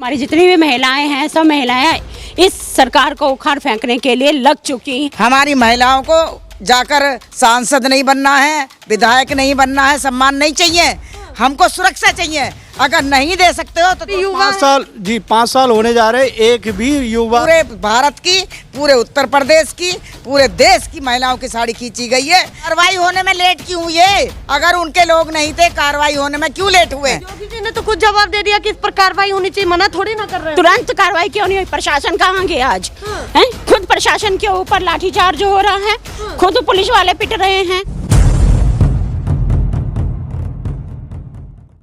हमारी जितनी भी महिलाएं हैं, सब महिलाएं इस सरकार को उखाड़ फेंकने के लिए लग चुकी हैं। हमारी महिलाओं को जाकर सांसद नहीं बनना है, विधायक नहीं बनना है, सम्मान नहीं चाहिए, हमको सुरक्षा चाहिए। अगर नहीं दे सकते हो तो 5 साल होने जा रहे, एक भी युवा पूरे भारत की, पूरे उत्तर प्रदेश की, पूरे देश की महिलाओं की साड़ी खींची गई है। कार्रवाई होने में लेट क्यों हुई है? अगर उनके लोग नहीं थे, कार्रवाई होने में क्यों लेट हुए? योगी जी ने तो खुद जवाब दे दिया कि इस पर कार्रवाई होनी चाहिए, मना थोड़ी ना कर रहे हैं। तुरंत कार्रवाई क्यों नहीं हुई? प्रशासन कहाँ गया आज? हैं? खुद प्रशासन के ऊपर लाठीचार्ज हो रहा है, खुद पुलिस वाले पिट रहे हैं।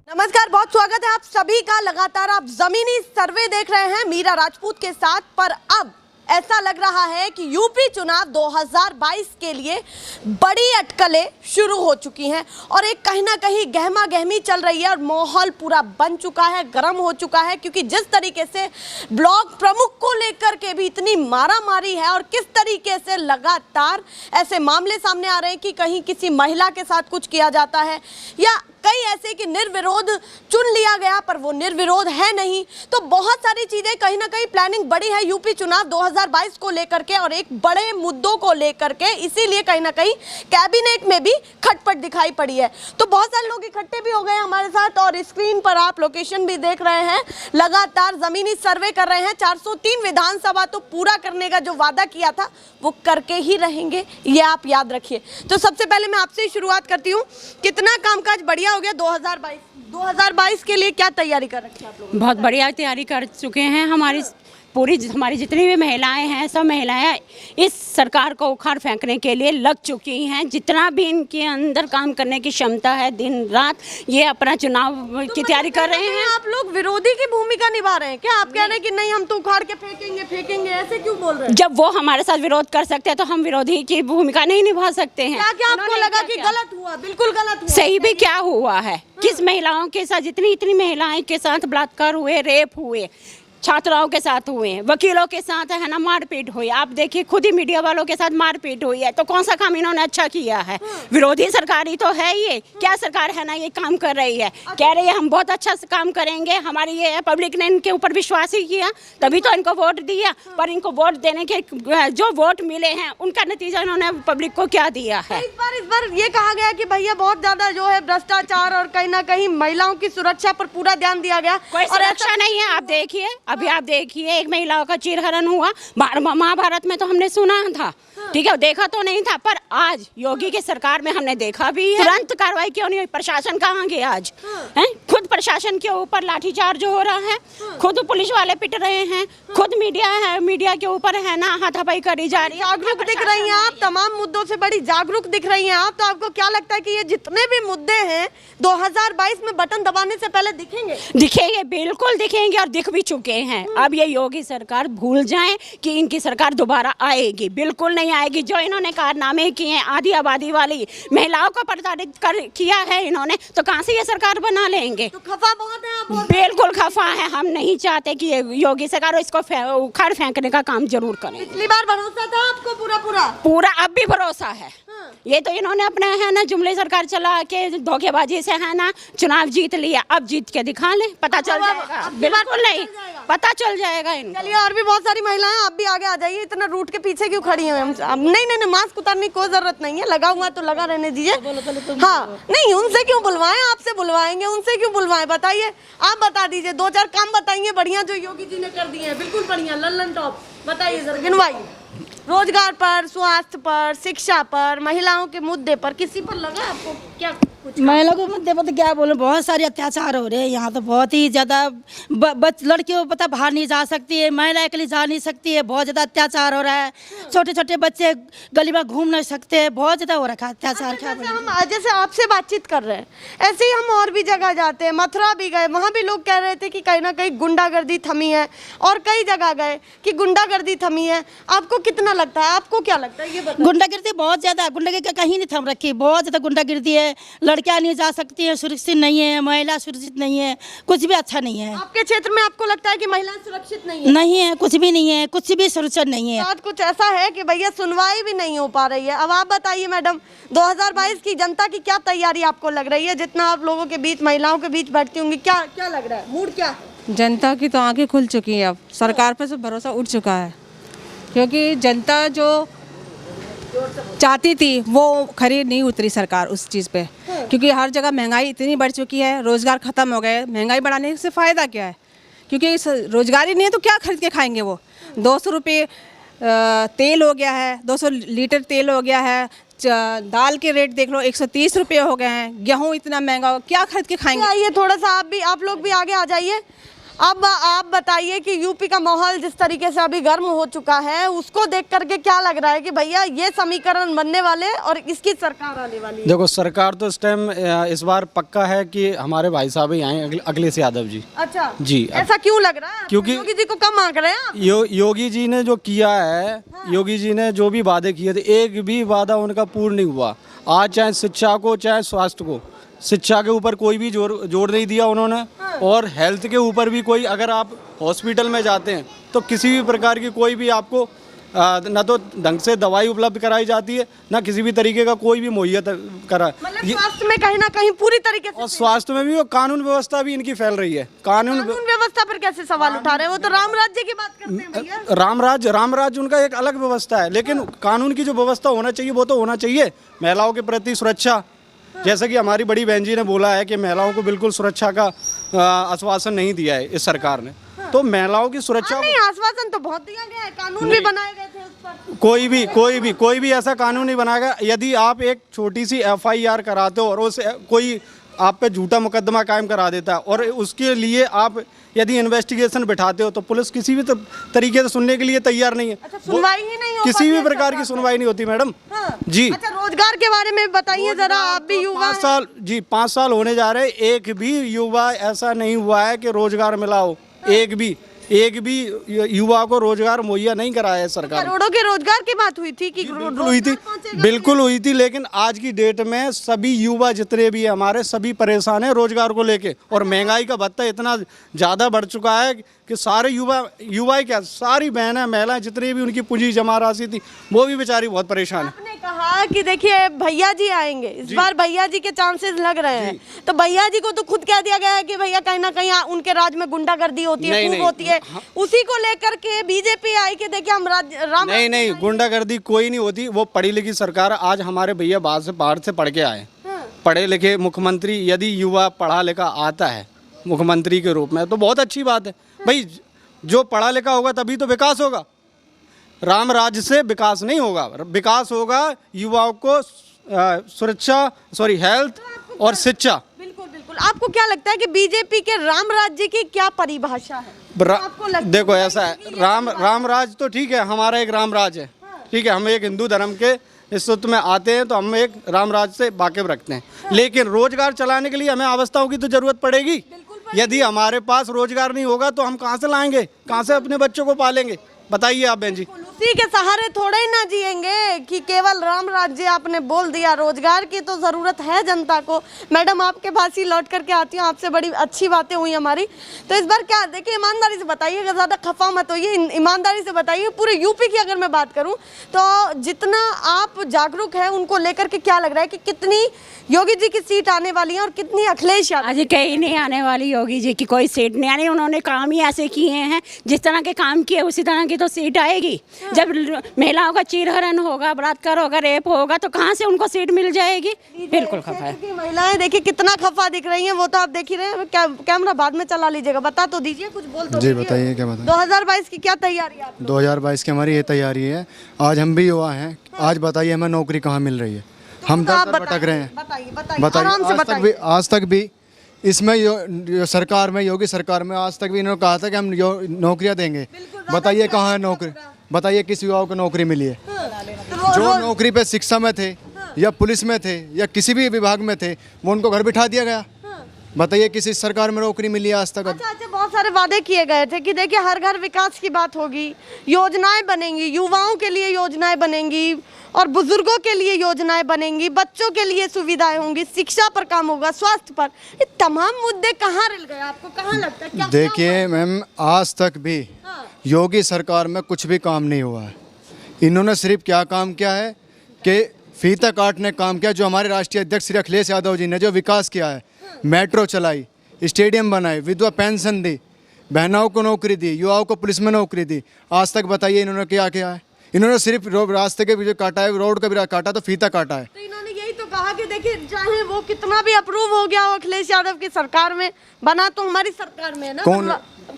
नमस्कार, बहुत स्वागत है आप सभी का। लगातार आप जमीनी सर्वे देख रहे हैं मीरा राजपूत के साथ। पर अब ऐसा लग रहा है कि यूपी चुनाव 2022 के लिए बड़ी अटकलें शुरू हो चुकी हैं और एक कहीं ना कहीं गहमा गहमी चल रही है और माहौल पूरा बन चुका है, गर्म हो चुका है। क्योंकि जिस तरीके से ब्लॉक प्रमुख को लेकर के भी इतनी मारामारी है और किस तरीके से लगातार ऐसे मामले सामने आ रहे हैं कि कहीं किसी महिला के साथ कुछ किया जाता है या कई ऐसे कि निर्विरोध चुन लिया गया पर वो निर्विरोध है नहीं। तो बहुत सारी चीजें कहीं ना कहीं प्लानिंग बड़ी है यूपी चुनाव 2022 को लेकर के और एक बड़े मुद्दों को लेकर के, इसीलिए कहीं ना कहीं कैबिनेट में भी खटपट दिखाई पड़ी है। तो बहुत सारे लोग इकट्ठे भी हो गए हमारे साथ और स्क्रीन पर आप लोकेशन भी देख रहे हैं। लगातार जमीनी सर्वे कर रहे हैं। 403 विधानसभा तो पूरा करने का जो वादा किया था वो करके ही रहेंगे, ये आप याद रखिए। तो सबसे पहले मैं आपसे ही शुरुआत करती हूँ, कितना कामकाज बढ़िया हो गया 2022 के लिए क्या तैयारी कर रखी है आप लोग? बहुत बढ़िया तैयारी कर चुके हैं। हमारी जितनी भी महिलाएं हैं, सब महिलाएं इस सरकार को उखाड़ फेंकने के लिए लग चुकी हैं। जितना भी इनके अंदर काम करने की क्षमता है, दिन रात ये अपना चुनाव की तैयारी कर रहे हैं। आप लोग विरोधी की भूमिका निभा रहे हैं क्या? आप कह रहे हैं कि नहीं हम तो उखाड़ के फेंकेंगे, ऐसे क्यों बोल रहे हैं? जब वो हमारे साथ विरोध कर सकते हैं तो हम विरोधी की भूमिका नहीं निभा सकते हैं। क्या आपको लगा कि गलत हुआ? बिल्कुल गलत हुआ। सही भी क्या हुआ है? किस महिलाओं के साथ, जितनी महिलाएं के साथ बलात्कार हुए, रेप हुए, छात्राओं के साथ हुए, वकीलों के साथ है ना मारपीट हुई। आप देखिए खुद ही मीडिया वालों के साथ मारपीट हुई है। तो कौन सा काम इन्होंने अच्छा किया है? विरोधी सरकार ही तो है ये। क्या सरकार है ना ये काम कर रही है, कह रही है हम बहुत अच्छा से काम करेंगे, हमारी ये पब्लिक ने इनके ऊपर विश्वास ही किया तभी तो इनको वोट दिया। पर इनको वोट देने के जो वोट मिले हैं उनका नतीजा इन्होंने पब्लिक को क्या दिया है? इस बार ये कहा गया कि भैया बहुत ज्यादा जो है भ्रष्टाचार और कहीं ना कहीं महिलाओं की सुरक्षा पर पूरा ध्यान दिया गया। कोई सुरक्षा नहीं है। आप देखिए, अभी आप देखिए एक महिलाओं का चीरहरण हुआ, महाभारत में तो हमने सुना था, ठीक है, देखा तो नहीं था, पर आज योगी की सरकार में हमने देखा भी है। तुरंत कार्रवाई क्यों नहीं हुई? प्रशासन कहाँ गया आज? हैं? खुद प्रशासन के ऊपर लाठीचार्ज हो रहा है, खुद पुलिस वाले पिट रहे हैं, खुद मीडिया के ऊपर है ना हाथापाई करी जा रही है। जागरूक दिख रही हैं आप, तमाम मुद्दों से बड़ी जागरूक दिख रही हैं आप। तो आपको क्या लगता है कि ये जितने भी मुद्दे हैं 2022 में बटन दबाने से पहले दिखेंगे? बिल्कुल दिखेंगे और दिख भी चुके हैं। अब ये योगी सरकार भूल जाएं कि इनकी सरकार दोबारा आएगी, बिल्कुल नहीं आएगी। जो इन्होंने कारनामे किए हैं, आधी आबादी वाली महिलाओं को प्रताड़ित किया है इन्होंने, तो कहां से ये सरकार बना लेंगे? तो खफा बहुत है आप? बिल्कुल खफा है। हम नहीं चाहते कि ये योगी सरकार इसको उखाड़ फेंकने का काम जरूर करें। पिछली बार भरोसा था आपको पूरा? अब भी भरोसा है। ये तो इन्होंने अपना है ना जुमले सरकार चला के धोखेबाजी से है ना चुनाव जीत लिया। अब जीत के दिखा ले, पता चल जाएगा। बिल्कुल नहीं, पता चल जाएगा इनको। चलिए, और भी बहुत सारी महिलाएं, आप भी आगे आ जाइए। इतना रूट के पीछे क्यों खड़ी हैं? नहीं, मास्क उतारने की कोई जरूरत नहीं है, लगा हुआ तो लगा रहने दीजिए। हाँ, नहीं उनसे क्यों बुलवाएं? आपसे बुलवाएंगे, उनसे क्यों बुलवाएं? बताइए, आप बता दीजिए, 2-4 काम बताइए बढ़िया जो योगी जी ने कर दिए हैं, बिल्कुल बढ़िया, लल्लन टॉप। बताइए सर, गिनवाइए। रोजगार पर, स्वास्थ्य पर, शिक्षा पर, महिलाओं के मुद्दे पर, किसी पर लगा आपको क्या कुछ? महिलाओं के मुद्दे पर तो क्या बोलूं, बहुत सारे अत्याचार हो रहे हैं यहाँ तो, बहुत ही ज़्यादा। लड़कियों को पता बाहर नहीं जा सकती है, महिला अकेली जा नहीं सकती है, बहुत ज़्यादा अत्याचार हो रहा है। छोटे छोटे बच्चे गली में घूम नहीं सकते, बहुत ज़्यादा हो रखा है अत्याचार। जैसे आपसे बातचीत कर रहे हैं, ऐसे ही हम और भी जगह जाते हैं, मथुरा भी गए, वहाँ भी लोग कह रहे थे कि कहीं ना कहीं गुंडागर्दी थमी है, और कई जगह गए कि गुंडागर्दी थमी है। आपको कितना लगता है, आपको क्या लगता है ये बताइए? गुंडागिर्दी बहुत ज़्यादा, गुंडागिर्दी कहीं नहीं थम रखी, बहुत ज़्यादा गुंडागिर्दी है। लड़कियां नहीं जा सकती हैं, सुरक्षित नहीं है, महिला सुरक्षित नहीं है, कुछ भी अच्छा नहीं है। आपके क्षेत्र में आपको लगता है कि महिलाएं सुरक्षित नहीं है? नहीं है, कुछ भी नहीं है, कुछ भी सुरक्षित नहीं है। साथ कुछ ऐसा है कि भैया सुनवाई भी नहीं हो पा रही है। अब आप बताइए मैडम, 2022 की जनता की क्या तैयारी आपको लग रही है? जितना आप लोगों के बीच, महिलाओं के बीच बैठती होंगी, क्या क्या लग रहा है, मूड क्या है? जनता की तो आंखें खुल चुकी है, अब सरकार पर सब भरोसा उठ चुका है, क्योंकि जनता जो चाहती थी वो खरी नहीं उतरी सरकार उस चीज़ पे, क्योंकि हर जगह महंगाई इतनी बढ़ चुकी है, रोज़गार ख़त्म हो गए। महंगाई बढ़ाने से फ़ायदा क्या है, क्योंकि रोज़गार ही नहीं है तो क्या खरीद के खाएंगे वो। 200 रुपये तेल हो गया है, 200 लीटर तेल हो गया है, दाल के रेट देख लो 130 रुपये हो गए हैं, गेहूँ इतना महंगा हो, क्या खरीद के खाएंगे। आइए थोड़ा सा आप लोग भी आगे आ जाइए। अब आप बताइए कि यूपी का माहौल जिस तरीके से अभी गर्म हो चुका है, उसको देख करके क्या लग रहा है कि भैया ये समीकरण बनने वाले और इसकी सरकार आने वाली है? देखो, सरकार तो इस टाइम इस बार पक्का है कि हमारे भाई साहब ही आए, अखिलेश यादव जी। अच्छा जी। ऐसा क्यों लग रहा है? क्योंकि योगी जी को कम आंक रहे हैं आप? योगी जी ने जो किया है, योगी जी ने जो भी वादे किए थे, एक भी वादा उनका पूर्ण नहीं हुआ। आज चाहे शिक्षा को, चाहे स्वास्थ्य को, शिक्षा के ऊपर कोई भी जोर नहीं दिया उन्होंने, और हेल्थ के ऊपर भी कोई, अगर आप हॉस्पिटल में जाते हैं तो किसी भी प्रकार की कोई भी आपको न तो ढंग से दवाई उपलब्ध कराई जाती है, ना किसी भी तरीके का कोई भी मुहैया करा। मतलब स्वास्थ्य में कहीं ना कहीं पूरी तरीके से, और स्वास्थ्य में भी, वो कानून व्यवस्था भी इनकी फैल रही है। कानून व्यवस्था पर कैसे सवाल उठा रहे हैं? वो तो राम राज्य की बात करते हैं भैया। राम राज्य उनका एक अलग व्यवस्था है, लेकिन कानून की जो व्यवस्था होना चाहिए वो तो होना चाहिए। महिलाओं के प्रति सुरक्षा, जैसे कि हमारी बड़ी बहन जी ने बोला है कि महिलाओं को बिल्कुल सुरक्षा का आश्वासन नहीं दिया है इस सरकार ने, तो महिलाओं की सुरक्षा नहीं, आश्वासन तो बहुत दिया गया है, कानून भी बनाए गए थे उस पर। कोई भी ऐसा कानून नहीं बनाएगा। यदि आप एक छोटी सी FIR कराते हो और उस कोई आप पे झूठा मुकदमा कायम करा देता है, और उसके लिए आप यदि इन्वेस्टिगेशन बिठाते हो, तो पुलिस किसी भी तरीके से सुनने के लिए तैयार नहीं है। अच्छा, सुनवाई ही नहीं हो किसी भी पाती प्रकार की सुनवाई नहीं होती मैडम। जी। अच्छा, रोजगार के बारे में बताइए जरा, आप भी युवा हैं। 5 साल होने जा रहे हैं, एक भी युवा ऐसा नहीं हुआ है कि रोजगार मिला हो। एक भी युवा को रोजगार मुहैया नहीं कराया है सरकार। करोड़ों के रोजगार की बात हुई थी कि बिल्कुल हुई थी, लेकिन आज की डेट में सभी युवा जितने भी हमारे, सभी परेशान हैं रोजगार को लेके, और महंगाई का भत्ता इतना ज़्यादा बढ़ चुका है कि सारे युवा क्या, सारी बहनें, महिलाएं, जितनी भी उनकी पूंजी जमा राशि थी, वो भी बेचारी बहुत परेशान है। आपने कहा कि देखिए भैया जी आएंगे इस बार, भैया जी के चांसेस लग रहे हैं, तो भैया जी को तो खुद कह दिया गया है कि भैया कहीं ना कहीं उनके राज में गुंडागर्दी होती है, खूब होती है। उसी को लेकर के बीजेपी आई कि देखिए हम राम नहीं, गुंडागर्दी कोई नहीं होती। वो पढ़ी लिखी सरकार। आज हमारे भैया बाहर से पढ़ के आए, पढ़े लिखे मुख्यमंत्री। यदि युवा पढ़ा लिखा आता है मुख्यमंत्री के रूप में तो बहुत अच्छी बात है भाई। जो पढ़ा लिखा होगा तभी तो विकास होगा। राम राज्य से विकास नहीं होगा। विकास होगा युवाओं को हेल्थ और शिक्षा। बिल्कुल बिल्कुल। आपको क्या लगता है कि बीजेपी के राम राज्य की क्या परिभाषा है? आपको लगता देखो, ऐसा है, राम राज तो ठीक है, हमारा एक राम राज है, ठीक है। हम एक हिंदू धर्म के नेतृत्व में आते हैं तो हम एक राम राज से वाकिफ रखते हैं, लेकिन रोजगार चलाने के लिए हमें अवस्थाओं की तो जरूरत पड़ेगी। यदि हमारे पास रोजगार नहीं होगा तो हम कहाँ से लाएंगे, कहाँ से अपने बच्चों को पालेंगे? बताइए आप बहन जी। उसी के सहारे थोड़े ही ना जिएंगे कि केवल राम राज्य आपने बोल दिया। रोजगार की तो जरूरत है जनता को। मैडम, आपके पास ही लौट करके आती हूँ, आपसे बड़ी अच्छी बातें हुई हमारी। तो इस बार क्या, देखिए ईमानदारी से बताइएगा, ज़्यादा खफा मत होइए, ईमानदारी से बताइए। पूरे यूपी की अगर मैं बात करूँ तो जितना आप जागरूक हैं उनको लेकर के क्या लग रहा है कि कितनी योगी जी की सीट आने वाली है और कितनी अखिलेश यादव? आज कहीं नहीं आने वाली योगी जी की कोई सीट नहीं आनी। उन्होंने काम ही ऐसे किए हैं, जिस तरह के काम किए उसी तरह की तो सीट आएगी। जब महिलाओं का चीरहरण होगा, बलात्कार होगा, रेप होगा, तो कहाँ से उनको सीट मिल जाएगी? बिल्कुल खफा है। महिलाएं देखिए कितना खफा दिख रही हैं, वो तो आप देख ही रहे हैं। कैमरा बाद में चला लीजिएगा, बता तो दीजिए, कुछ बोल तो जी बताइए, क्या बताइए? 2022 की क्या तैयारी है? 2022 की हमारी ये तैयारी है। आज हम भी युवा हैं, आज बताइए हमें नौकरी कहाँ मिल रही है? हम दर दर भटक रहे हैं। बताइए, आज तक भी इसमें सरकार में, योगी सरकार में आज तक भी इन्होंने कहा था कि हम नौकरियां देंगे। बताइए कहाँ है नौकरी? बताइए किस युवाओं को नौकरी मिली है? जो नौकरी पे शिक्षा में थे या पुलिस में थे या किसी भी विभाग में थे, वो उनको घर बिठा दिया गया। बताइए किसी सरकार में नौकरी मिली है आज तक? अच्छा, बहुत सारे वादे किए गए थे कि देखिए हर घर विकास की बात होगी, योजनाएं बनेंगी, युवाओं के लिए योजनाएं बनेंगी और बुजुर्गों के लिए योजनाएं बनेंगी, बच्चों के लिए सुविधाएं होंगी, शिक्षा पर काम होगा, स्वास्थ्य पर। ये तमाम मुद्दे कहाँ रह गए, आपको कहाँ लगता है? क्या देखिए मैम, आज तक भी योगी सरकार में कुछ भी काम नहीं हुआ है। इन्होंने सिर्फ क्या काम किया है कि फीता काटने काम किया। जो हमारे राष्ट्रीय अध्यक्ष श्री अखिलेश यादव जी ने जो विकास किया है, मेट्रो चलाई, स्टेडियम बनाए, विधवा पेंशन दी, बहनों को नौकरी दी, युवाओं को पुलिस में नौकरी दी, आज तक बताइए इन्होंने क्या किया है? इन्होंने सिर्फ रास्ते के भी जो काटा है, रोड का भी काटा, तो फीता काटा है। तो इन्होंने यही तो कहा कि देखिए चाहे वो कितना भी अप्रूव हो गया हो अखिलेश यादव की सरकार में, बना तो हमारी सरकार में है ना। कौन?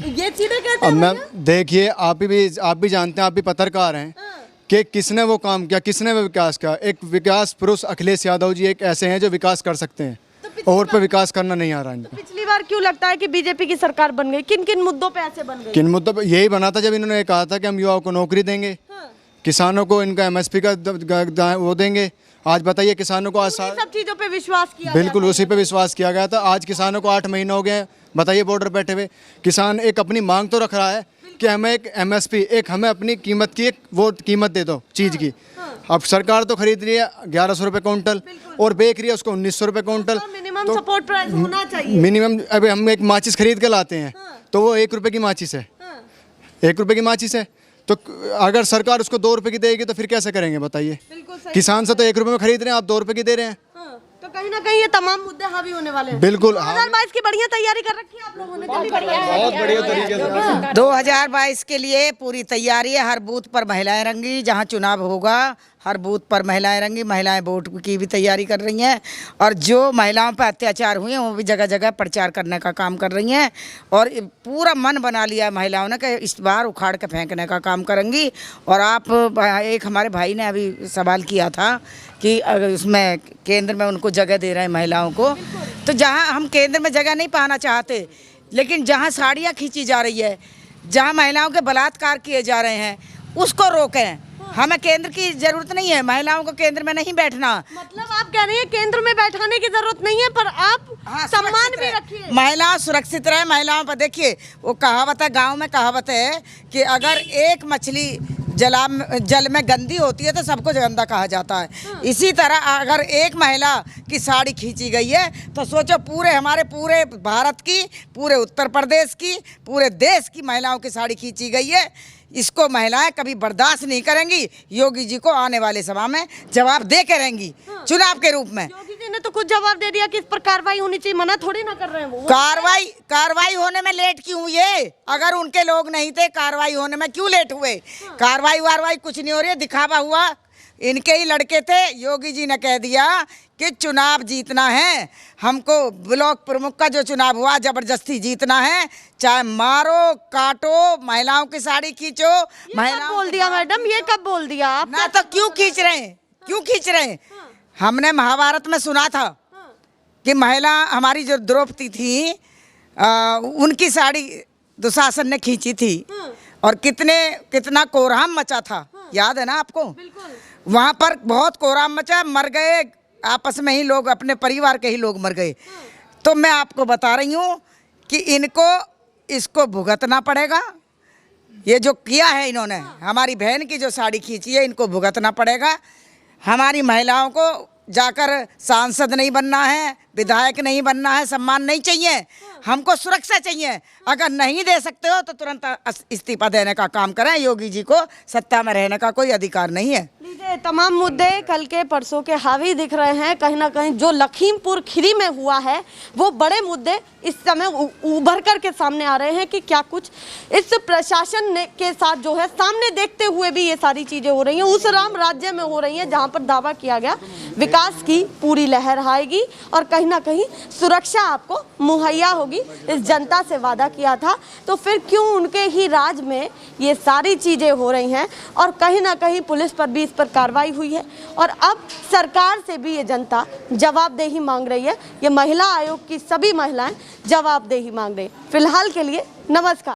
ये चीजें कहते अब हैं मैम देखिए, आप भी जानते हैं, आप भी पत्रकार हैं कि किसने वो काम किया, किसने वो विकास किया। एक विकास पुरुष अखिलेश यादव जी एक ऐसे हैं जो विकास कर सकते हैं, और पे विकास करना नहीं आ रहा इनको। पिछली बार क्यों लगता है कि बीजेपी की सरकार बन गई? किन किन मुद्दों पे ऐसे बन गई? किन मुद्दों पे? यही बना था जब इन्होंने कहा था कि हम युवाओं को नौकरी देंगे, किसानों को इनका MSP का वो देंगे। आज बताइए किसानों को आज सब चीजों पे विश्वास किया बिल्कुल उसी पे विश्वास किया गया था। आज किसानों को 8 महीने हो गए हैं, बताइए बॉर्डर बैठे हुए। किसान एक अपनी मांग तो रख रहा है कि हमें एक MSP, एक हमें अपनी कीमत की एक वो कीमत दे दो चीज़ की। अब सरकार तो खरीद रही है 1100 रुपये कुंटल और बेच रही है उसको 1900 रुपये कुंटल। मिनिमम सपोर्ट प्राइस होना चाहिए। मिनिमम, अभी हम एक माचिस खरीद के लाते हैं तो वो 1 रुपये की माचिस है, 1 रुपये की माचिस है। तो अगर सरकार उसको 2 रुपये की देगी तो फिर कैसे करेंगे बताइए? किसान से तो 1 रुपये में खरीद रहे हैं, आप 2 रुपये की दे रहे हैं। तो कहीं ना कहीं ये तमाम मुद्दे हावी होने वाले हैं। बिल्कुल 2022 की बढ़िया तैयारी कर रखी है आप लोगों ने? बहुत बढ़िया तरीके से। 2022 के लिए पूरी तैयारी है। हर बूथ पर महिलाएं रंगी, जहां चुनाव होगा हर बूथ पर महिलाएं रंगी। महिलाएं वोट की भी तैयारी कर रही हैं और जो महिलाओं पर अत्याचार हुए हैं वो भी जगह जगह प्रचार करने का काम कर रही हैं और पूरा मन बना लिया है महिलाओं ने कि इस बार उखाड़ के फेंकने का काम करेंगी। और आप, एक हमारे भाई ने अभी सवाल किया था कि अगर उसमें केंद्र में उनको जगह दे रहे हैं महिलाओं को, तो जहाँ हम केंद्र में जगह नहीं पाना चाहते, लेकिन जहाँ साड़ियाँ खींची जा रही है, जहाँ महिलाओं के बलात्कार किए जा रहे हैं, उसको रोकें। हमें केंद्र की जरूरत नहीं है, महिलाओं को केंद्र में नहीं बैठना। मतलब आप कह रहे हैं केंद्र में बैठाने की जरूरत नहीं है, पर आप सम्मान भी रखिए। महिला सुरक्षित रहे। महिलाओं पर देखिए, वो कहावत है, गांव में कहावत है कि अगर एक मछली जल में गंदी होती है तो सबको गंदा कहा जाता है। इसी तरह अगर एक महिला की साड़ी खींची गई है तो सोचो हमारे पूरे भारत की, पूरे उत्तर प्रदेश की, पूरे देश की महिलाओं की साड़ी खींची गई है। इसको महिलाएं कभी बर्दाश्त नहीं करेंगी। योगी जी को आने वाले सभा में जवाब दे के रहेंगी चुनाव के रूप में। योगी जी ने तो कुछ जवाब दे दिया कि इस पर कार्रवाई होनी चाहिए, मना थोड़ी ना कर रहे हैं वो। कार्रवाई होने में लेट क्यों हुई है? अगर उनके लोग नहीं थे, कार्रवाई होने में क्यों लेट हुए? कार्रवाई कुछ नहीं हो रही है, दिखावा हुआ। इनके ही लड़के थे, योगी जी ने कह दिया कि चुनाव जीतना है हमको, ब्लॉक प्रमुख का जो चुनाव हुआ जबरदस्ती जीतना है, चाहे मारो काटो, महिलाओं की साड़ी खींचो। महिलाओं बोल दिया मैडम, ये कब बोल दिया आप? ना तो क्यों खींच रहे हैं? हमने महाभारत में सुना था कि महिला हमारी जो द्रौपदी थी, उनकी साड़ी दुशासन ने खींची थी और कितना कोहराम मचा था, याद है ना आपको? वहाँ पर बहुत कोहराम मचा, मर गए आपस में ही लोग, अपने परिवार के ही लोग मर गए। तो मैं आपको बता रही हूँ कि इसको भुगतना पड़ेगा। ये जो किया है इन्होंने, हमारी बहन की जो साड़ी खींची है, इनको भुगतना पड़ेगा। हमारी महिलाओं को जाकर सांसद नहीं बनना है, विधायक नहीं बनना है, सम्मान नहीं चाहिए, हमको सुरक्षा चाहिए। अगर नहीं दे सकते हो तो तुरंत इस्तीफा देने का काम करें। योगी जी को सत्ता में रहने का कोई अधिकार नहीं है। लीजिए, तमाम मुद्दे कल के परसों के हावी दिख रहे हैं। कहीं ना कहीं जो लखीमपुर खीरी में हुआ है वो बड़े मुद्दे इस समय उभर कर के सामने आ रहे हैं कि क्या कुछ इस प्रशासन के साथ जो है सामने देखते हुए भी ये सारी चीजें हो रही हैं। उस राम राज्य में हो रही हैं जहाँ पर दावा किया गया विकास की पूरी लहर आएगी और कहीं ना कहीं सुरक्षा आपको मुहैया होगी, इस जनता से वादा किया था। तो फिर क्यों उनके ही राज में ये सारी चीजें हो रही हैं और कहीं ना कहीं पुलिस पर भी इस पर कार्रवाई हुई है और अब सरकार से भी ये जनता जवाबदेही मांग रही है। ये महिला आयोग की सभी महिलाएं जवाबदेही मांग रही है। फिलहाल के लिए नमस्कार।